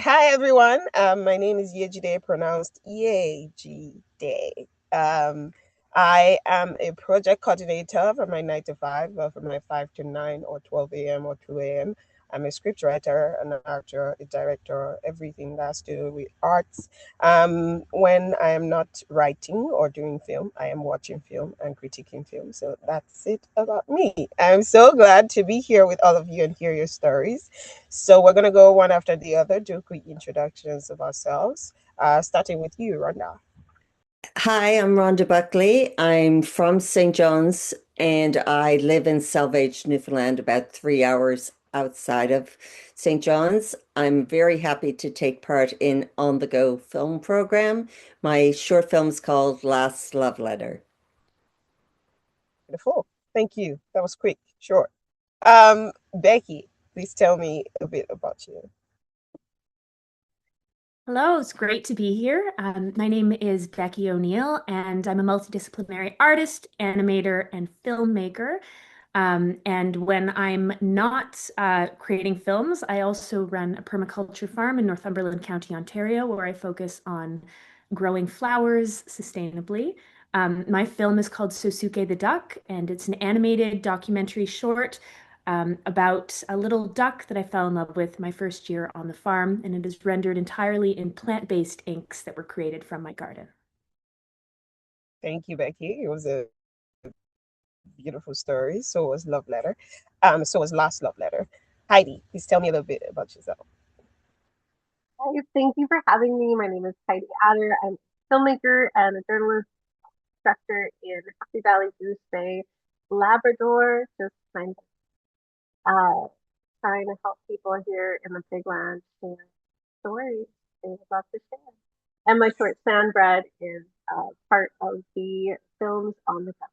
Hi everyone. My name is Yejide, pronounced Yejide. I am a project coordinator for my 9 to 5, from my 5 to 9 or 12 a.m. or 2 a.m. I'm a scriptwriter, an actor, a director, everything that has to do with arts. When I am not writing or doing film, I am watching film and critiquing film. So that's it about me. I'm so glad to be here with all of you and hear your stories. So we're going to go one after the other, do quick introductions of ourselves, starting with you, Rhonda. Hi, I'm Rhonda Buckley. I'm from St. John's and I live in Salvage, Newfoundland, about 3 hours outside of St. John's. I'm very happy to take part in On the Go film program. My short film is called Last Love Letter. Beautiful. Thank you. That was quick, short. Becky, please tell me a bit about you. Hello, it's great to be here. My name is Becky O'Neill, and I'm a multidisciplinary artist, animator, and filmmaker. And when I'm not creating films, I also run a permaculture farm in Northumberland County, Ontario, where I focus on growing flowers sustainably. My film is called SOSUKE the Duck, and it's an animated documentary short about a little duck that I fell in love with my first year on the farm, and it is rendered entirely in plant-based inks that were created from my garden. Thank you, Becky. It was a beautiful story. So was Love Letter. So was Last Love Letter. Heidi, please tell me a little bit about yourself. Hi, thank you for having me. My name is Heidi Atter. I'm a filmmaker and a journalist instructor in Happy Valley, Goose Bay, Labrador, just uh, trying to help people here in the Big Land share stories they would love to share. And my short SANDBREAD is part of the films on the go.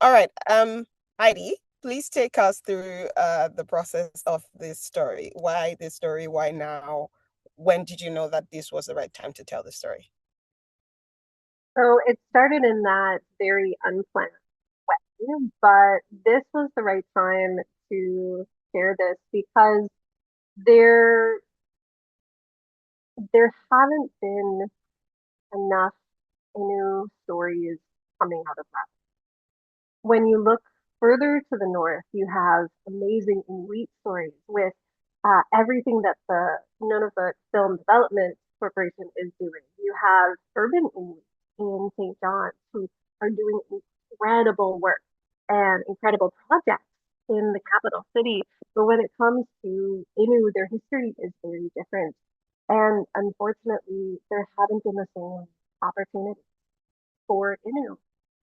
All right. Heidi, please take us through the process of this story. Why this story? Why now? When did you know that this was the right time to tell the story? So it started in that very unplanned way, but this was the right time to share this because there there haven't been enough new stories coming out of that. When you look further to the north, you have amazing Inuit stories with everything that the Nunavut Film Development Corporation is doing. You have urban Inuit in St. John's who are doing incredible work and incredible projects in the capital city. But when it comes to Innu, their history is very different. And unfortunately, there haven't been the same opportunities for Innu.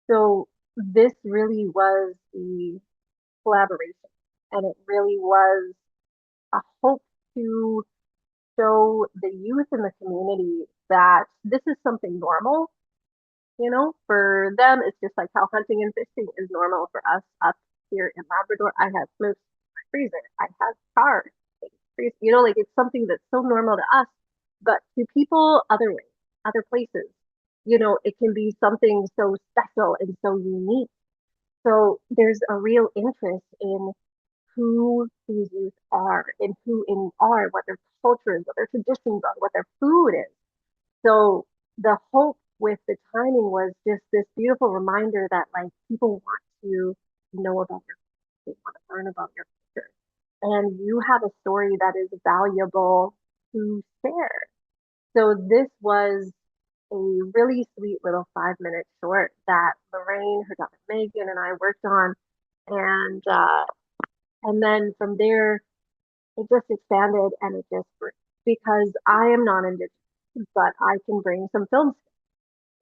So this really was the collaboration, and it really was a hope to show the youth in the community that this is something normal. You know, for them, it's just like how hunting and fishing is normal for us up here in Labrador. I have smoked my freezer. I have cars. You know, like it's something that's so normal to us, but to people other ways, other places, you know, it can be something so special and so unique. So there's a real interest in who these youth are and who in are, what their culture is, what their traditions are, what their food is. So the hope with the timing was just this beautiful reminder that like people want to know about your culture, they want to learn about your culture. And you have a story that is valuable to share. So this was a really sweet little 5 minute short that Lorraine, her daughter Megan, and I worked on, and then from there it just expanded and it just grew because I am non-indigenous, but I can bring some film.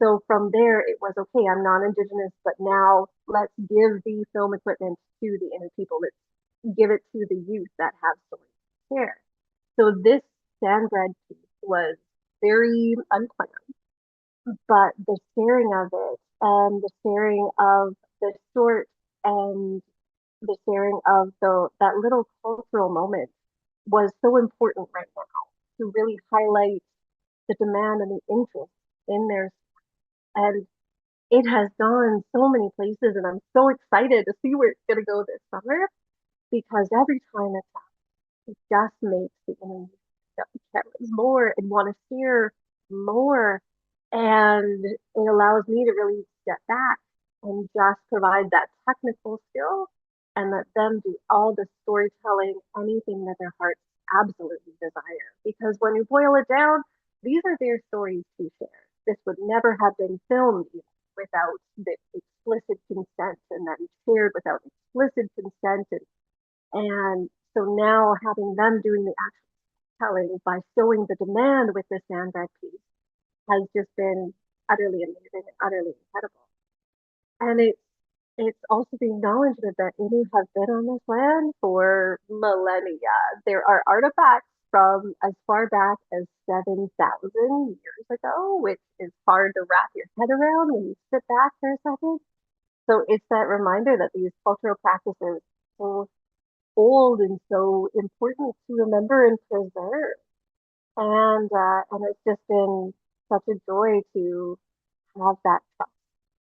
So from there it was okay. I'm non-indigenous, but now let's give the film equipment to the inner people. Let's give it to the youth that have stories to share. So this SANDBREAD piece was very unplanned, but the sharing of it and the sharing of the short and the sharing of that little cultural moment was so important right now to really highlight the demand and the interest in their, and it has gone so many places and I'm so excited to see where it's going to go this summer because every time it's out, it just makes the interview cameras more and want to share more. And it allows me to really step back and just provide that technical skill and let them do all the storytelling, anything that their hearts absolutely desire. Because when you boil it down, these are their stories to share. This would never have been filmed without the explicit consent and then shared without explicit consent. And so now having them doing the actual telling by showing the demand with this SANDBREAD piece has just been utterly amazing and utterly incredible. And it's also the acknowledgement that Innu have been on this land for millennia. There are artifacts from as far back as 7,000 years ago, which is hard to wrap your head around when you sit back for a second. So it's that reminder that these cultural practices are so old and so important to remember and preserve. And it's just been such a joy to have that trust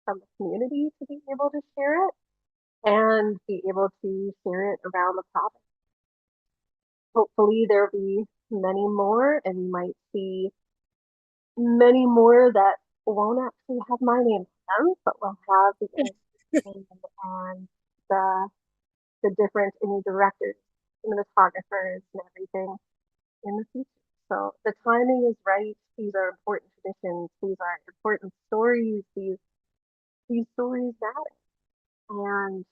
from the community to be able to share it and be able to share it around the province. Hopefully there'll be many more, and we might see many more that won't actually have my name on them, but will have the illustration and the different Innu directors, cinematographers, and everything in the future. So the timing is right. These are important traditions. These are important stories. These stories matter, and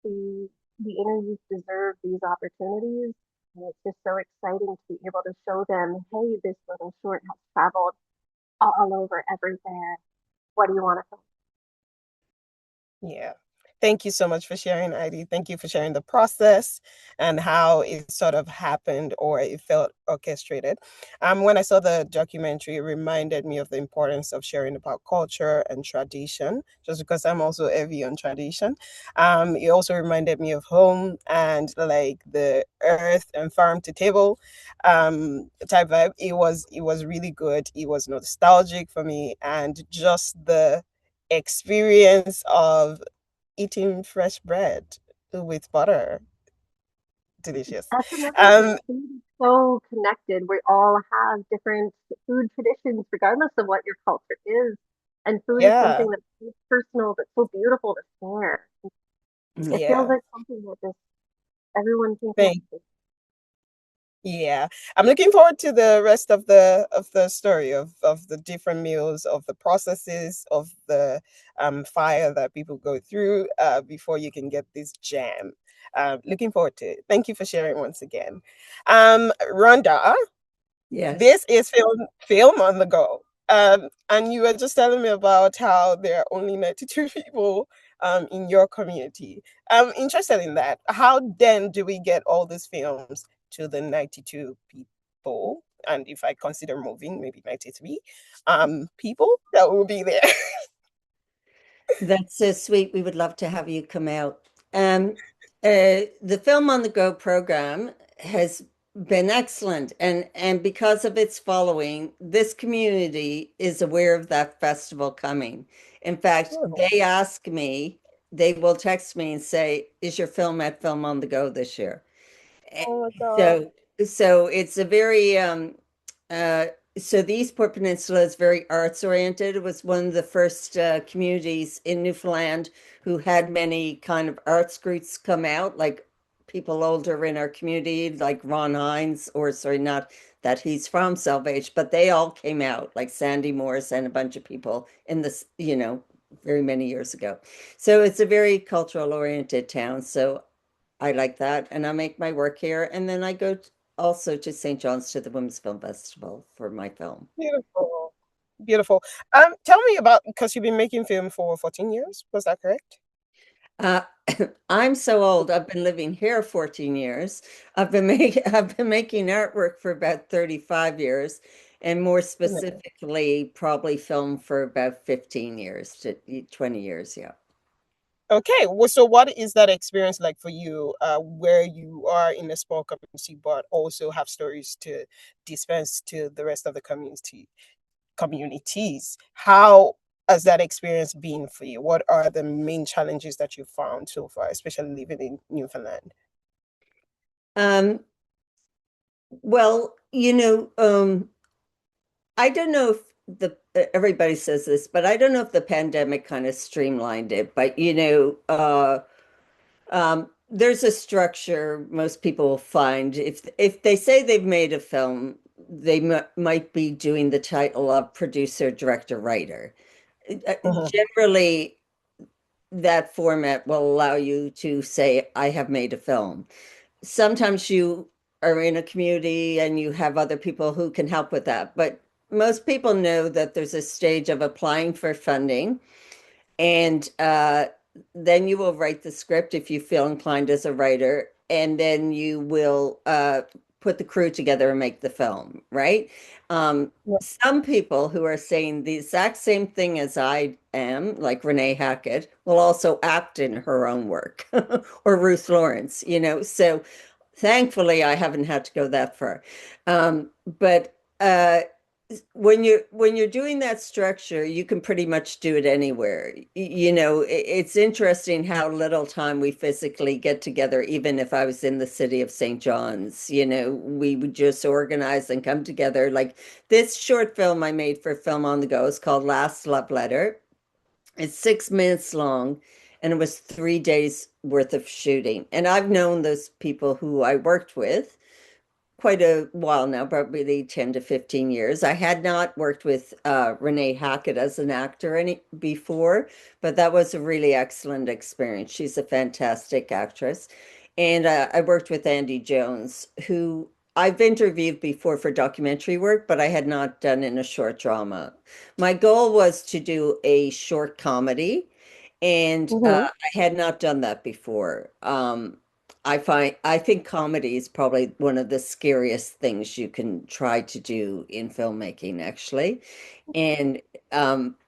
the Inner youth deserve these opportunities. And it's just so exciting to be able to show them, hey, this little short has traveled all over everywhere. What do you want to film? Yeah. Thank you so much for sharing, Heidi. Thank you for sharing the process and how it sort of happened or it felt orchestrated. When I saw the documentary, it reminded me of the importance of sharing about culture and tradition, just because I'm also heavy on tradition. It also reminded me of home and like the earth and farm to table type vibe. It was really good. It was nostalgic for me, and just the experience of eating fresh bread with butter. Delicious. That's another thing. Um, Food is so connected. We all have different food traditions, regardless of what your culture is. And food is yeah, something that's so personal, but so beautiful to share. It feels yeah. like something that just everyone can connect Thank to. Yeah, I'm looking forward to the rest of the story of the different meals, of the processes, of the fire that people go through before you can get this jam. Looking forward to it. Thank you for sharing once again. Rhonda, Yes. this is film on the go. And you were just telling me about how there are only 92 people in your community. I'm interested in that. How then do we get all these films to the 92 people? And if I consider moving, maybe 93 people that will be there. That's so sweet. We would love to have you come out. Um, the Film on the Go program has been excellent, and because of its following, this community is aware of that festival coming. In fact, Oh, they ask me, they will text me and say, "Is your film at Film on the Go this year?" Eh, oh my God. So, so it's a very uh, so the Eastport Peninsula is very arts oriented. It was one of the first communities in Newfoundland who had many kind of arts groups come out, like people older in our community, like Ron Hines, or sorry, not that he's from Salvage, but they all came out, like Sandy Morris and a bunch of people in this, very many years ago. So it's a very cultural oriented town. So I like that. And I make my work here. And then I go also to St. John's to the Women's Film Festival for my film. Beautiful. Beautiful. Tell me about, because you've been making film for 14 years, was that correct? Uh, I'm so old. I've been living here 14 years. I've been making artwork for about 35 years, and more specifically, probably film for about 15 years to 20 years, yeah. Okay, well, so what is that experience like for you, where you are in a small community, but also have stories to dispense to the rest of the communities? How has that experience been for you? What are the main challenges that you found so far, especially living in Newfoundland? Um, Well, I don't know if the everybody says this, but I don't know if the pandemic kind of streamlined it. But there's a structure most people will find if they say they've made a film, they might be doing the title of producer, director, writer. Mhm. Generally, that format will allow you to say, I have made a film. Sometimes you are in a community and you have other people who can help with that. But most people know that there's a stage of applying for funding, and then you will write the script if you feel inclined as a writer, and then you will put the crew together and make the film, right? Yeah. Some people who are saying the exact same thing as I am, like Renee Hackett, will also act in her own work, or Ruth Lawrence, So thankfully, I haven't had to go that far. But when you're doing that structure, you can pretty much do it anywhere. It's interesting how little time we physically get together. Even if I was in the city of St. John's, we would just organize and come together. Like this short film I made for Film on the Go is called Last Love Letter. It's 6 minutes long, and it was 3 days worth of shooting. And I've known those people who I worked with quite a while now, probably 10 to 15 years. I had not worked with Renee Hackett as an actor any before, but that was a really excellent experience. She's a fantastic actress. And I worked with Andy Jones, who I've interviewed before for documentary work, but I had not done in a short drama. My goal was to do a short comedy, and Mhm. I had not done that before. I think comedy is probably one of the scariest things you can try to do in filmmaking, actually. And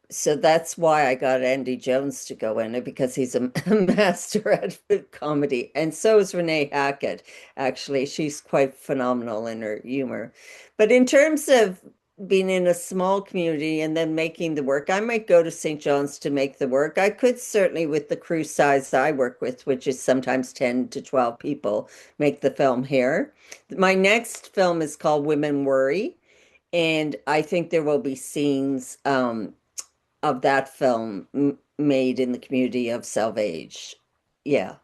so that's why I got Andy Jones to go in it, because he's a master at comedy. And so is Renee Hackett, actually. She's quite phenomenal in her humor. But in terms of being in a small community and then making the work, I might go to St. John's to make the work. I could certainly, with the crew size I work with, which is sometimes 10 to 12 people, make the film here. My next film is called Women Worry, and I think there will be scenes of that film made in the community of Salvage. Yeah,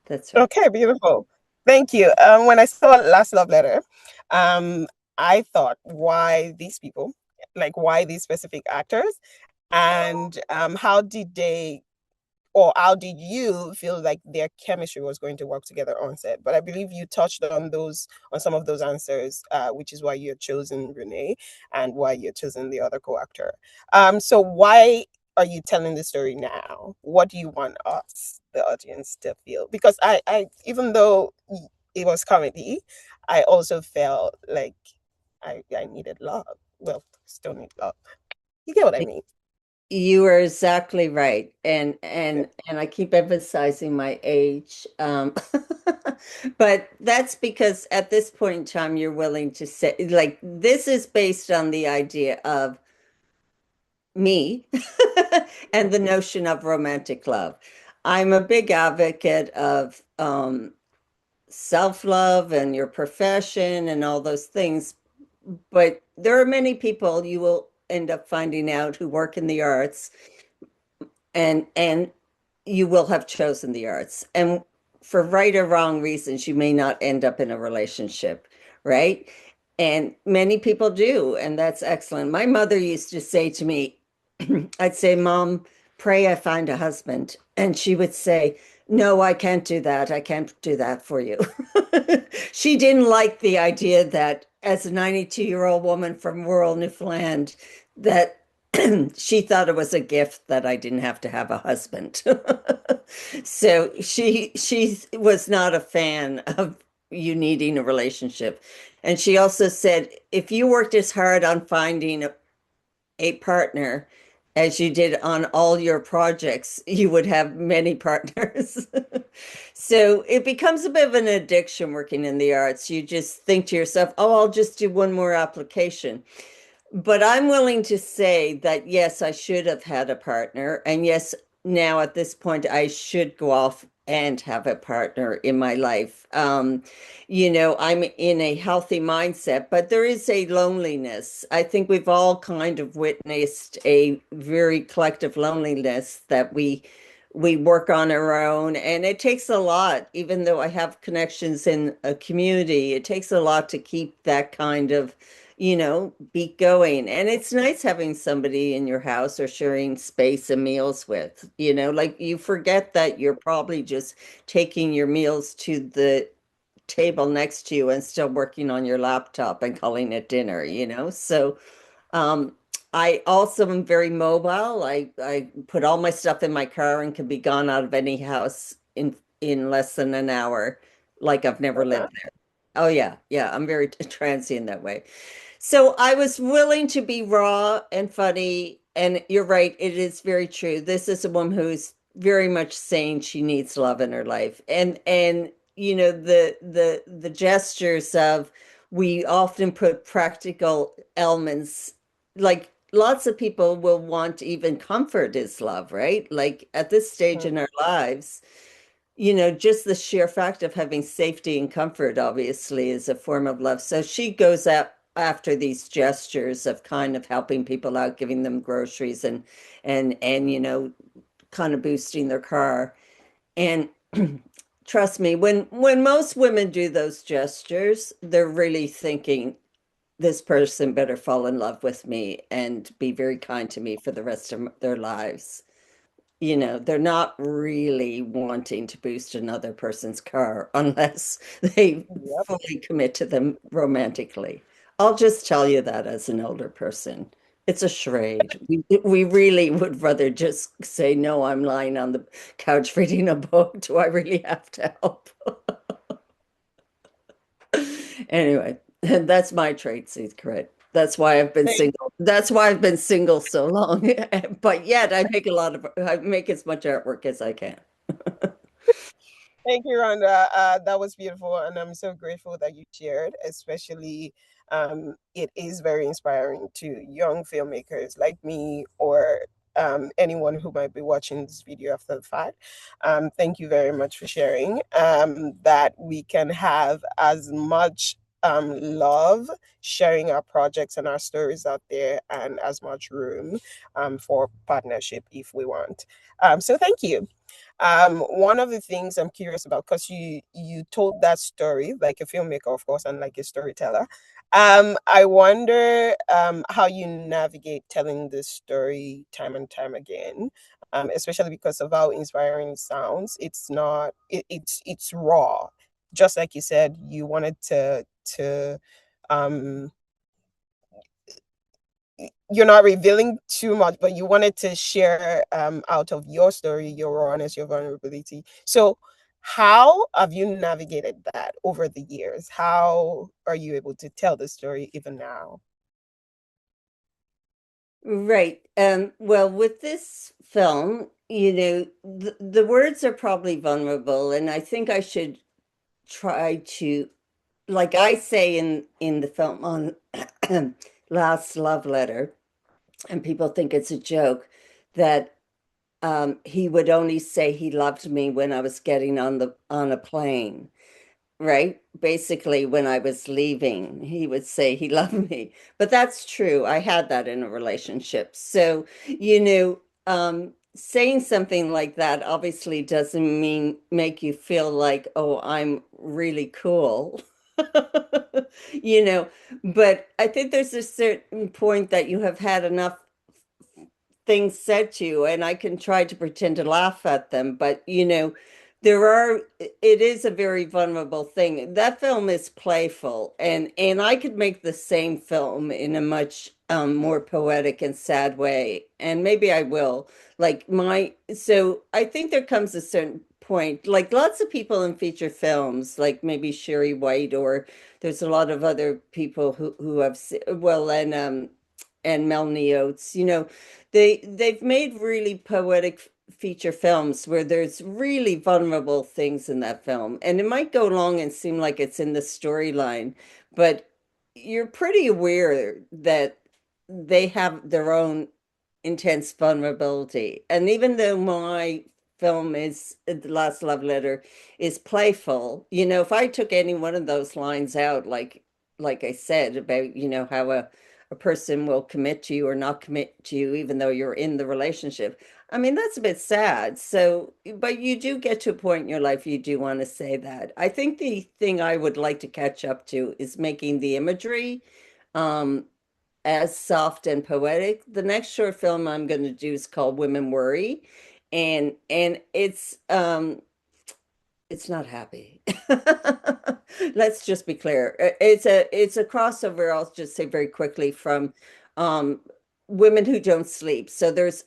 that's right. Okay, beautiful. Thank you. When I saw Last Love Letter, um, I thought, why these people? Like, why these specific actors? And how did they, or how did you feel like their chemistry was going to work together on set? But I believe you touched on on some of those answers, which is why you're chosen Renee and why you're chosen the other co-actor. So why are you telling the story now? What do you want us, the audience, to feel? Because even though it was comedy, I also felt like I needed love. Well, still need love. You get what I mean? You are exactly right. And I keep emphasizing my age. But that's because at this point in time, you're willing to say, like, this is based on the idea of me and the notion of romantic love. I'm a big advocate of self-love and your profession and all those things. But there are many people you will end up finding out who work in the arts, and you will have chosen the arts. And for right or wrong reasons, you may not end up in a relationship, right? And many people do, and that's excellent. My mother used to say to me, I'd say, Mom, pray I find a husband. And she would say, No, I can't do that. I can't do that for you. She didn't like the idea that as a 92-year-old woman from rural Newfoundland, that she thought it was a gift that I didn't have to have a husband. So she was not a fan of you needing a relationship. And she also said, if you worked as hard on finding a partner as you did on all your projects, you would have many partners. So it becomes a bit of an addiction working in the arts. You just think to yourself, oh, I'll just do one more application. But I'm willing to say that, yes, I should have had a partner. And yes, now at this point, I should go off and have a partner in my life. I'm in a healthy mindset, but there is a loneliness. I think we've all kind of witnessed a very collective loneliness that we work on our own, and it takes a lot. Even though I have connections in a community, it takes a lot to keep that kind of beat going. And it's nice having somebody in your house or sharing space and meals with, like you forget that you're probably just taking your meals to the table next to you and still working on your laptop and calling it dinner, So um, I also am very mobile. I put all my stuff in my car and can be gone out of any house in less than an hour, like I've never Okay. lived there. Oh yeah, yeah, I'm very transient that way. So I was willing to be raw and funny, and you're right, it is very true. This is a woman who's very much saying she needs love in her life. And the gestures of we often put practical elements, like lots of people will want even comfort is love, right? Like at this stage Mhm. in our lives, just the sheer fact of having safety and comfort obviously is a form of love. So she goes out after these gestures of kind of helping people out, giving them groceries and kind of boosting their car. And trust me, when most women do those gestures, they're really thinking this person better fall in love with me and be very kind to me for the rest of their lives. They're not really wanting to boost another person's car unless they Yep. fully commit to them romantically. I'll just tell you that as an older person. It's a charade. We really would rather just say, no, I'm lying on the couch reading a book. Do I really have to help? Anyway, that's my trade secret. That's why I've been Thank, single. That's why I've been single so long. But yet I make as much artwork as I can. thank you, Rhonda. That was beautiful, and I'm so grateful that you shared. Especially, it is very inspiring to young filmmakers like me or anyone who might be watching this video after the fact. Thank you very much for sharing. That we can have as much love sharing our projects and our stories out there, and as much room for partnership if we want. So thank you. One of the things I'm curious about, because you told that story like a filmmaker, of course, and like a storyteller. I wonder how you navigate telling this story time and time again, especially because of how inspiring it sounds. It's not it's raw, just like you said. You wanted to um you're not revealing too much, but you wanted to share out of your story, your rawness, your vulnerability. So, how have you navigated that over the years? How are you able to tell the story even now? Right. Well, with this film, the words are probably vulnerable, and I think I should try to, like I say in the film on Last Love Letter, and people think it's a joke, that he would only say he loved me when I was getting on a plane. Right? Basically, when I was leaving, he would say he loved me. But that's true. I had that in a relationship. So, saying something like that obviously doesn't mean make you feel like, oh, I'm really cool. You know, but I think there's a certain point that you have had enough things said to you, and I can try to pretend to laugh at them, but it is a very vulnerable thing. That film is playful, and I could make the same film in a much more poetic and sad way, and maybe I will. So I think there comes a certain point, like lots of people in feature films, like maybe Sherry White, or there's a lot of other people who have, well, and Melanie Oates, they've made really poetic feature films where there's really vulnerable things in that film. And it might go along and seem like it's in the storyline, but you're pretty aware that they have their own intense vulnerability. And even though my film is The Last Love Letter is playful. If I took any one of those lines out, like I said about, how a person will commit to you or not commit to you, even though you're in the relationship. I mean, that's a bit sad. So, but you do get to a point in your life you do want to say that. I think the thing I would like to catch up to is making the imagery um, as soft and poetic. The next short film I'm going to do is called Women Worry, and it's not happy. Let's just be clear. It's a crossover, I'll just say very quickly, from um, women who don't sleep. So there's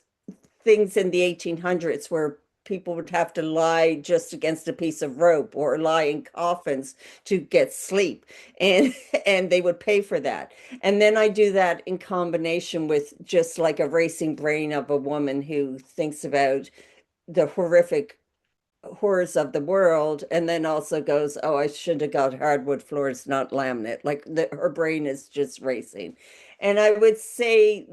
things in the 1800s where people would have to lie just against a piece of rope or lie in coffins to get sleep, and and they would pay for that. And then I do that in combination with just like a racing brain of a woman who thinks about the horrific horrors of the world, and then also goes, oh, I should have got hardwood floors, not laminate. Like her brain is just racing. And I would say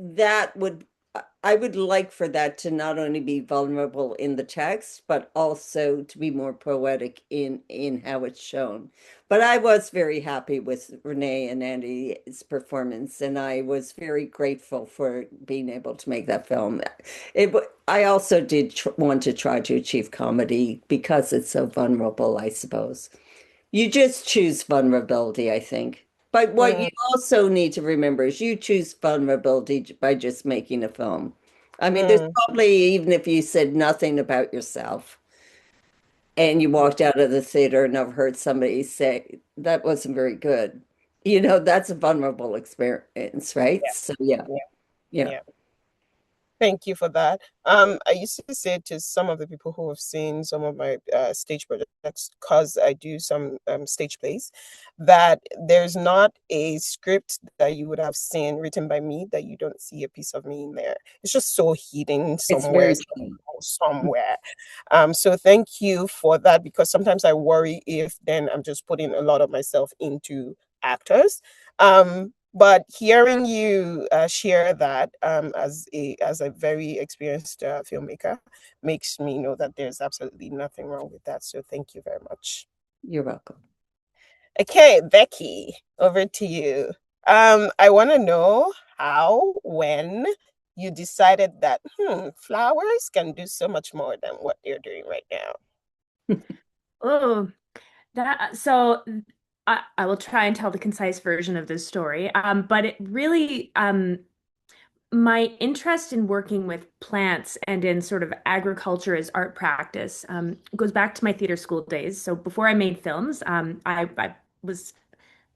I would like for that to not only be vulnerable in the text, but also to be more poetic in how it's shown. But I was very happy with Renee and Andy's performance, and I was very grateful for being able to make that film. I also did tr want to try to achieve comedy because it's so vulnerable, I suppose. You just choose vulnerability, I think. But what you Mm, also need to remember is you choose vulnerability by just making a film. I mean, there's mm, probably, even if you said nothing about yourself and you walked out of the theater and I've heard somebody say that wasn't very good, that's a vulnerable experience, right? yeah, So yeah, yeah, yeah, yeah. Thank you for that. I used to say to some of the people who have seen some of my stage projects, because I do some stage plays, that there's not a script that you would have seen written by me that you don't see a piece of me in there. It's just so hidden it's somewhere, very true. somewhere. So thank you for that, because sometimes I worry if then I'm just putting a lot of myself into actors. But hearing you share that as a very experienced filmmaker makes me know that there's absolutely nothing wrong with that. So thank you very much. You're welcome. Okay, Becky, over to you. I want to know how, when you decided that flowers can do so much more than what they're doing right now. Oh, that so I will try and tell the concise version of this story. But it really my interest in working with plants and in sort of agriculture as art practice goes back to my theater school days. So before I made films, I was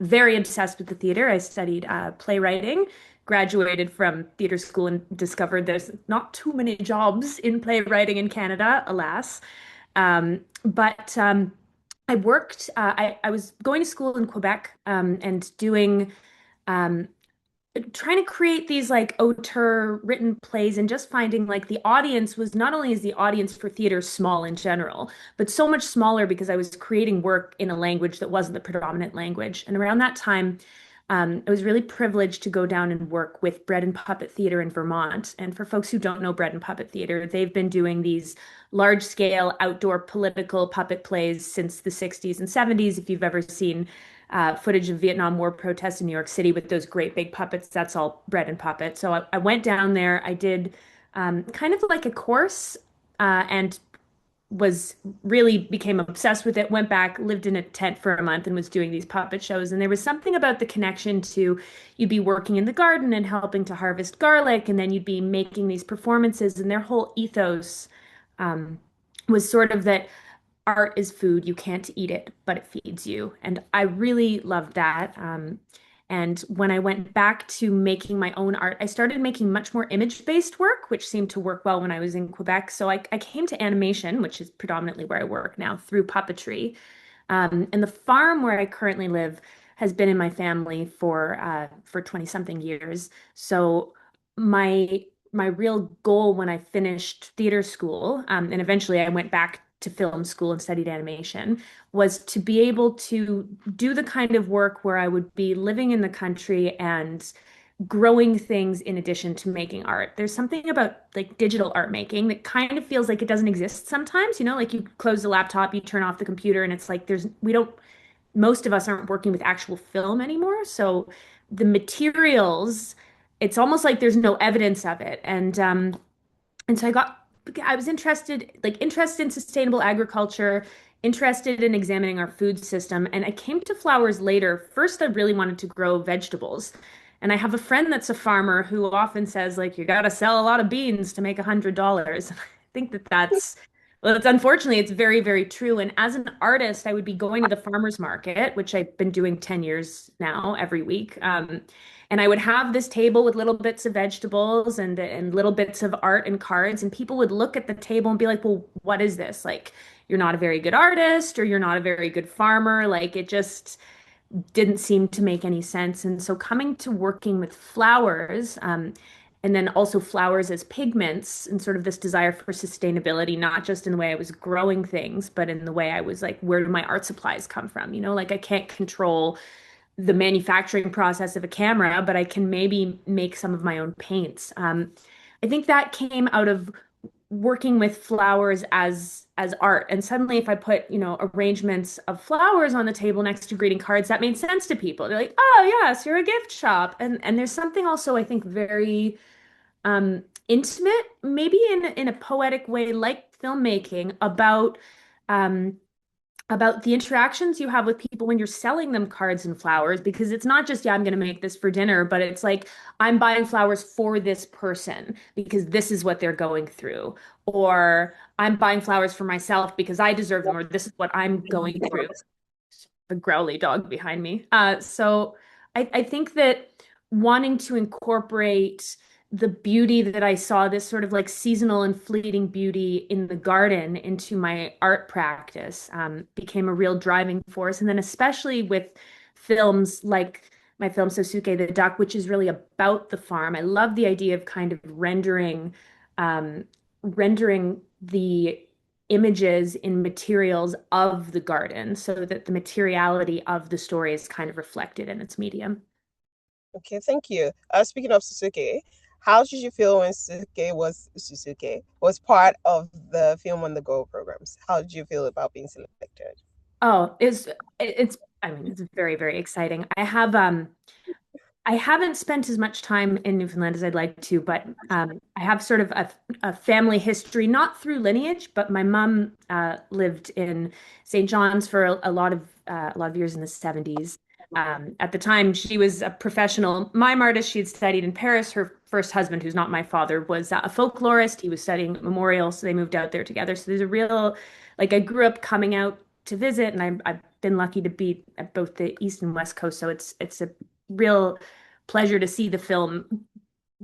very obsessed with the theater. I studied playwriting, graduated from theater school, and discovered there's not too many jobs in playwriting in Canada, alas. But I worked, I was going to school in Quebec and doing um, trying to create these like auteur written plays, and just finding like the audience was, not only is the audience for theater small in general, but so much smaller because I was creating work in a language that wasn't the predominant language. And around that time, I was really privileged to go down and work with Bread and Puppet Theater in Vermont. And for folks who don't know Bread and Puppet Theater, they've been doing these large scale outdoor political puppet plays since the 60s and 70s. If you've ever seen footage of Vietnam War protests in New York City with those great big puppets, that's all Bread and Puppet. So I went down there. I did kind of like a course and was really became obsessed with it. Went back, lived in a tent for a month, and was doing these puppet shows. And there was something about the connection to, you'd be working in the garden and helping to harvest garlic, and then you'd be making these performances, and their whole ethos um, was sort of that art is food. You can't eat it, but it feeds you. And I really loved that. And when I went back to making my own art, I started making much more image-based work, which seemed to work well when I was in Quebec. So I came to animation, which is predominantly where I work now, through puppetry. And the farm where I currently live has been in my family for 20 something years. So my real goal when I finished theater school, and eventually I went back to film school and studied animation, was to be able to do the kind of work where I would be living in the country and growing things in addition to making art. There's something about like digital art making that kind of feels like it doesn't exist sometimes, you know, like you close the laptop, you turn off the computer, and it's like we don't, most of us aren't working with actual film anymore. So the materials, it's almost like there's no evidence of it. And so I was interested in sustainable agriculture, interested in examining our food system. And I came to flowers later. First, I really wanted to grow vegetables. And I have a friend that's a farmer who often says, like, you got to sell a lot of beans to make $100. I think well, it's unfortunately, it's very, very true. And as an artist, I would be going to the farmer's market, which I've been doing 10 years now every week. And I would have this table with little bits of vegetables and little bits of art and cards, and people would look at the table and be like, "Well, what is this? Like, you're not a very good artist, or you're not a very good farmer." Like, it just didn't seem to make any sense. And so, coming to working with flowers, and then also flowers as pigments, and sort of this desire for sustainability, not just in the way I was growing things, but in the way I was like, where do my art supplies come from? You know, like I can't control the manufacturing process of a camera, but I can maybe make some of my own paints. I think that came out of working with flowers as art. And suddenly, if I put, you know, arrangements of flowers on the table next to greeting cards, that made sense to people. They're like, "Oh, yes, you're a gift shop." And there's something also, I think, very intimate, maybe in a poetic way, like filmmaking, um, about the interactions you have with people when you're selling them cards and flowers, because it's not just, yeah, I'm going to make this for dinner, but it's like, I'm buying flowers for this person because this is what they're going through, or I'm buying flowers for myself because I deserve them, or this is what I'm going through. The growly dog behind me. So I think that wanting to incorporate the beauty that I saw, this sort of like seasonal and fleeting beauty in the garden, into my art practice, became a real driving force. And then, especially with films like my film SOSUKE the Duck, which is really about the farm. I love the idea of kind of um, rendering the images in materials of the garden so that the materiality of the story is kind of reflected in its medium. Okay, thank you. Speaking of Suzuki, how did you feel when Suzuki was part of the Film on the Go programs? How did you feel about being selected? Oh, it's I mean, it's very, very exciting. I haven't spent as much time in Newfoundland as I'd like to, but I have sort of a family history, not through lineage, but my mom lived in St. John's for a lot of years in the 70s. At the time, she was a professional mime artist. She had studied in Paris. Her first husband, who's not my father, was a folklorist. He was studying memorial, so they moved out there together. So there's a real, like, I grew up coming out to visit, and I've been lucky to be at both the East and West Coast. So it's a real pleasure to see the film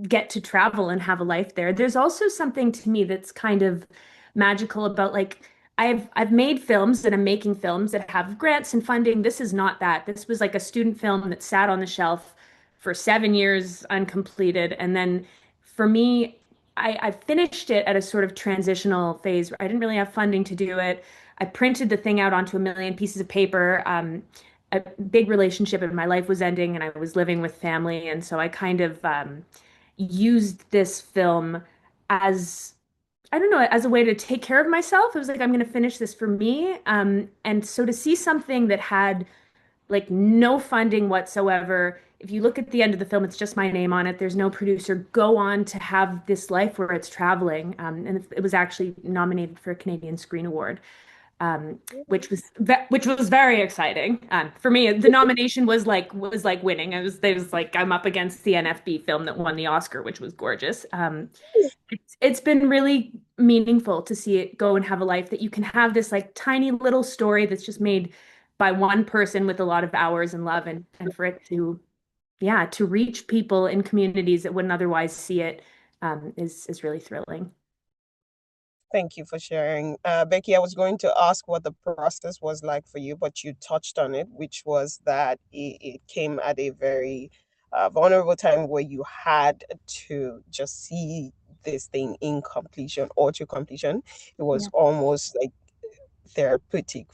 get to travel and have a life there. There's also something to me that's kind of magical about, like, I've made films and I'm making films that have grants and funding. This is not that. This was like a student film that sat on the shelf for 7 years uncompleted. And then for me, I finished it at a sort of transitional phase where I didn't really have funding to do it. I printed the thing out onto a million pieces of paper. A big relationship in my life was ending, and I was living with family. And so I kind of used this film as, I don't know, as a way to take care of myself. It was like, I'm going to finish this for me. And so to see something that had like no funding whatsoever, if you look at the end of the film, it's just my name on it. There's no producer. Go on to have this life where it's traveling. And it was actually nominated for a Canadian Screen Award, which was very exciting. For me, the nomination was like winning. It was like I'm up against the NFB film that won the Oscar, which was gorgeous. It's been really meaningful to see it go and have a life, that you can have this like tiny little story that's just made by one person with a lot of hours and love, and for it to, yeah, to reach people in communities that wouldn't otherwise see it, is really thrilling. Thank you for sharing. Becky, I was going to ask what the process was like for you, but you touched on it, which was that it came at a very vulnerable time where you had to just see this thing in completion or to completion. It was Yeah. almost like therapeutic.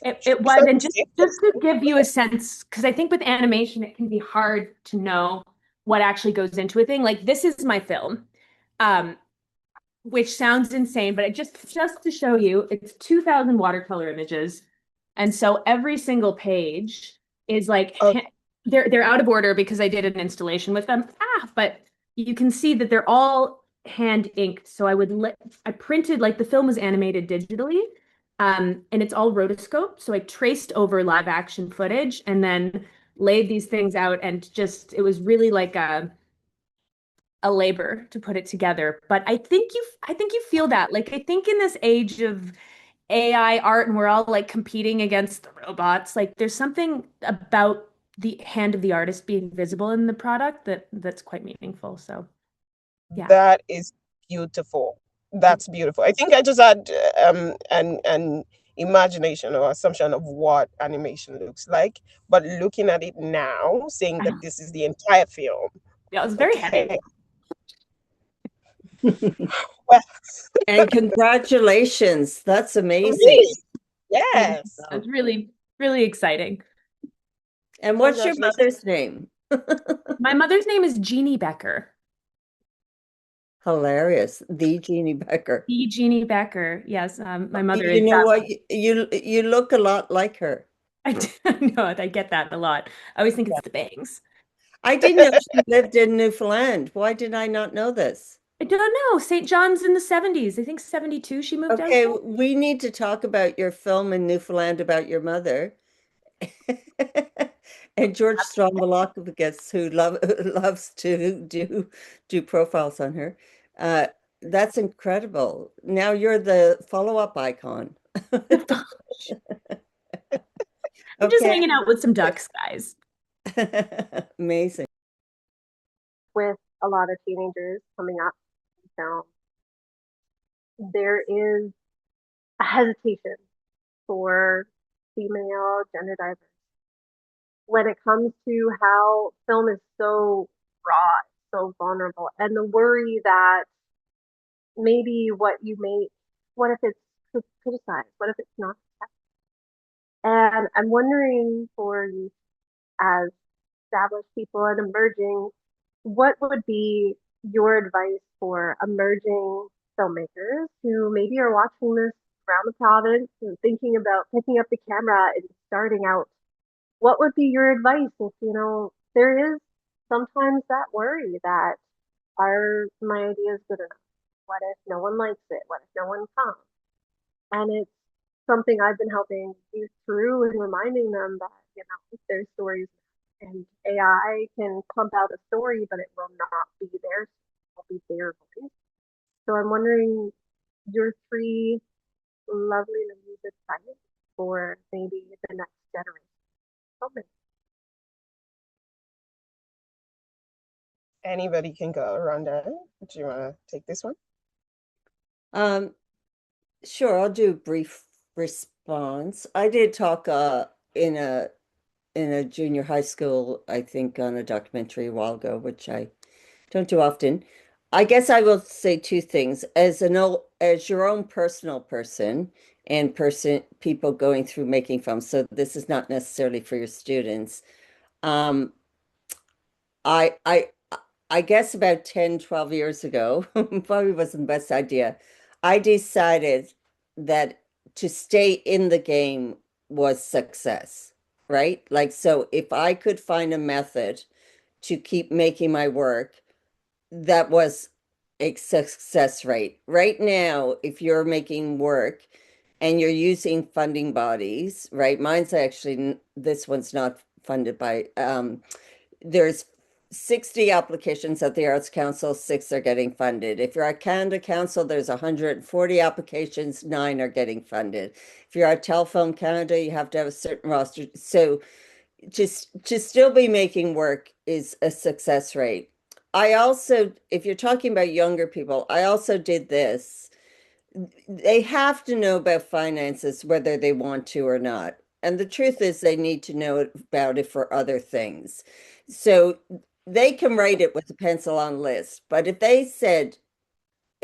It was, and just to give you a sense, because I think with animation it can be hard to know what actually goes into a thing. Like this is my film, um, which sounds insane, but just to show you, it's 2,000 watercolor images, and so every single page is like Oh, they're out of order because I did an installation with them. But you can see that they're all hand inked. So I printed like the film was animated digitally, and it's all rotoscope. So I traced over live action footage and then laid these things out, and just it was really like a labor to put it together. But I think you feel that. Like I think in this age of AI art and we're all like competing against the robots, like there's something about the hand of the artist being visible in the product that's quite meaningful. So yeah. that is beautiful. That's beautiful. I think I just had an imagination or assumption of what animation looks like, but looking at it now, saying I that know. this is the entire film. Yeah, it was very Okay. heavy. Well, And congratulations. That's amazing. really, yes. It was really, really exciting. And what's your Congratulations. mother's name? My mother's name is Jeannie Becker. Hilarious. The Jeannie Becker. Jeannie Becker. Yes, my mother You is know what? You look a lot like her. I know I get that a lot. I always think it's the bangs. I didn't know she lived in Newfoundland. Why did I not know this? I don't know. St. John's in the 70s. I think 72 she moved out Okay, there. we need to talk about your film in Newfoundland about your mother. And George Stroumboulakis, who loves to do profiles on her. Uh, that's incredible. Now you're the follow-up icon. I'm just Okay. hanging out with some ducks, guys. Amazing. With a lot of teenagers coming up in film, there is a hesitation for female gender diverse when it comes to how film is so raw, so vulnerable, and the worry that maybe what you make, what if it's criticized? What if it's not? And I'm wondering for you as established people and emerging, what would be your advice for emerging filmmakers who maybe are watching this around the province and thinking about picking up the camera and starting out? What would be your advice if, there is sometimes that worry that are my ideas good enough? What if no one likes it? What if no one comes? And it's something I've been helping youth through and reminding them that, their stories and AI can pump out a story, but it will not be theirs. It will be their voice. So I'm wondering your three lovely ladies advice for maybe the next generation. Anybody can go. Rhonda, do you want to take this one? Sure, I'll do a brief response. I did talk in a junior high school, I think, on a documentary a while ago, which I don't do often. I guess I will say two things. As your own personal person and people going through making films, so this is not necessarily for your students. Um, I I I guess about 10, 12 years ago, probably wasn't the best idea. I decided that to stay in the game was success, right? Like, so if I could find a method to keep making my work, that was a success rate. Right now, if you're making work and you're using funding bodies, right? Mine's actually, this one's not funded by, there's 60 applications at the Arts Council, 6 are getting funded. If you're at Canada Council, there's 140 applications, 9 are getting funded. If you're at Telefilm Canada, you have to have a certain roster. So just to still be making work is a success rate. I also, if you're talking about younger people, I also did this. They have to know about finances, whether they want to or not. And the truth is, they need to know about it for other things. So they can write it with a pencil on list. But if they said,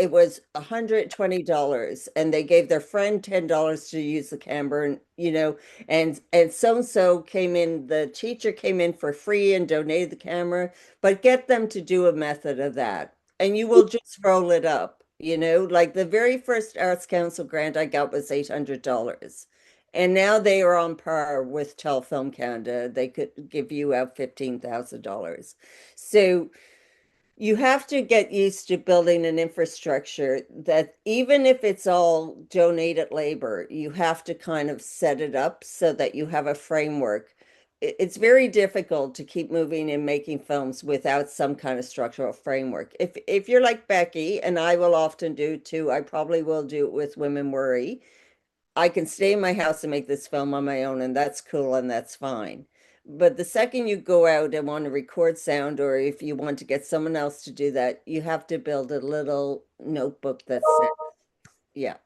it was $120, and they gave their friend $10 to use the camera, and and so came in, the teacher came in for free and donated the camera, but get them to do a method of that, and you will just roll it up, like the very first Arts Council grant I got was $800. And now they are on par with Telefilm Canada. They could give you out $15,000. So you have to get used to building an infrastructure that even if it's all donated labor, you have to kind of set it up so that you have a framework. It's very difficult to keep moving and making films without some kind of structural framework. If you're like Becky, and I will often do too, I probably will do it with Women Worry. I can stay in my house and make this film on my own, and that's cool and that's fine. But the second you go out and want to record sound, or if you want to get someone else to do that, you have to build a little notebook that's set. Yeah.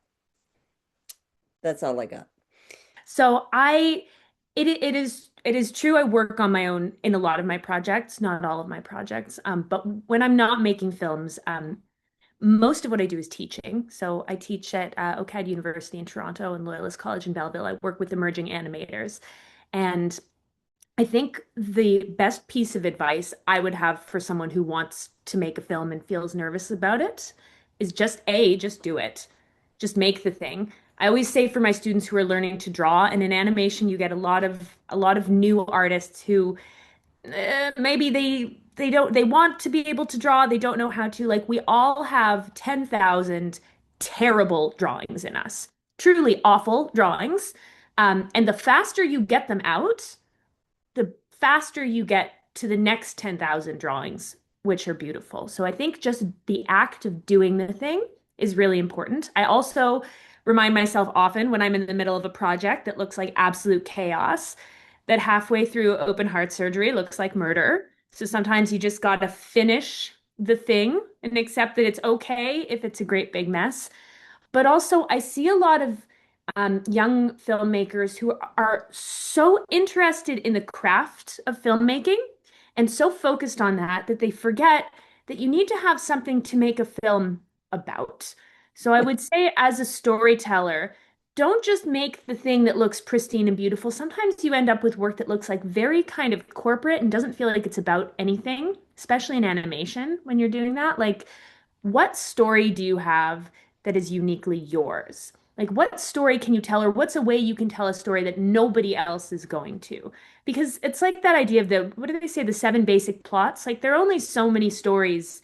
That's all I got. So it is true I work on my own in a lot of my projects, not all of my projects. But when I'm not making films, most of what I do is teaching. So I teach at OCAD University in Toronto and Loyalist College in Belleville. I work with emerging animators. And I think the best piece of advice I would have for someone who wants to make a film and feels nervous about it is just do it. Just make the thing. I always say for my students who are learning to draw, and in animation, you get a lot of new artists who maybe they want to be able to draw, they don't know how to. Like we all have 10,000 terrible drawings in us, truly awful drawings. And the faster you get them out, the faster you get to the next 10,000 drawings, which are beautiful. So I think just the act of doing the thing is really important. I also remind myself often when I'm in the middle of a project that looks like absolute chaos, that halfway through open heart surgery looks like murder. So sometimes you just got to finish the thing and accept that it's okay if it's a great big mess. But also, I see a lot of young filmmakers who are so interested in the craft of filmmaking and so focused on that that they forget that you need to have something to make a film about. So I would say, as a storyteller, don't just make the thing that looks pristine and beautiful. Sometimes you end up with work that looks like very kind of corporate and doesn't feel like it's about anything, especially in animation when you're doing that. Like, what story do you have that is uniquely yours? Like, what story can you tell, or what's a way you can tell a story that nobody else is going to? Because it's like that idea of what do they say, the seven basic plots? Like, there are only so many stories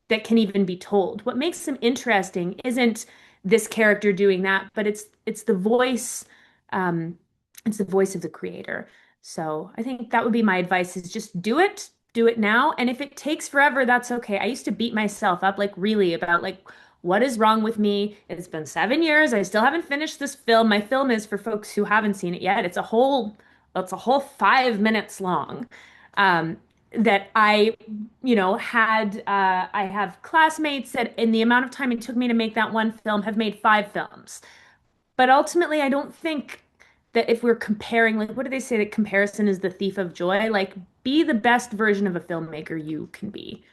that can even be told. What makes them interesting isn't this character doing that, but it's the voice, it's the voice of the creator. So I think that would be my advice: is just do it now. And if it takes forever, that's okay. I used to beat myself up like really about like what is wrong with me? It's been 7 years. I still haven't finished this film. My film is, for folks who haven't seen it yet, it's a whole 5 minutes long. That I have classmates that in the amount of time it took me to make that one film have made 5 films. But ultimately, I don't think that if we're comparing, like, what do they say, that comparison is the thief of joy? Like, be the best version of a filmmaker you can be,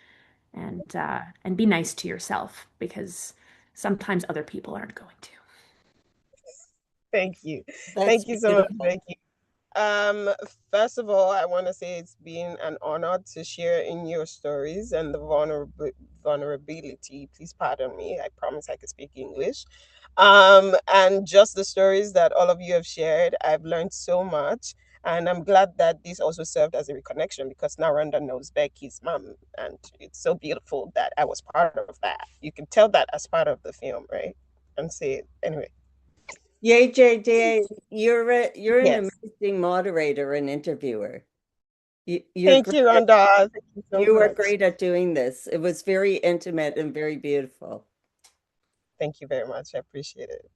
and be nice to yourself, because sometimes other people aren't going to. Thank you. That's Thank you so much, beautiful. Becky. Um, First of all, I want to say it's been an honor to share in your stories and the vulnerability. Please pardon me. I promise I can speak English. And just the stories that all of you have shared, I've learned so much. And I'm glad that this also served as a reconnection, because now Rhonda knows Becky's mom. And it's so beautiful that I was part of that. You can tell that as part of the film, right? And say it. Anyway, Yejide, you're an yes. amazing moderator and interviewer. You're Thank great you, Rhonda. Thank you so you were much. great at doing this. It was very intimate and very beautiful. Thank you very much. I appreciate it.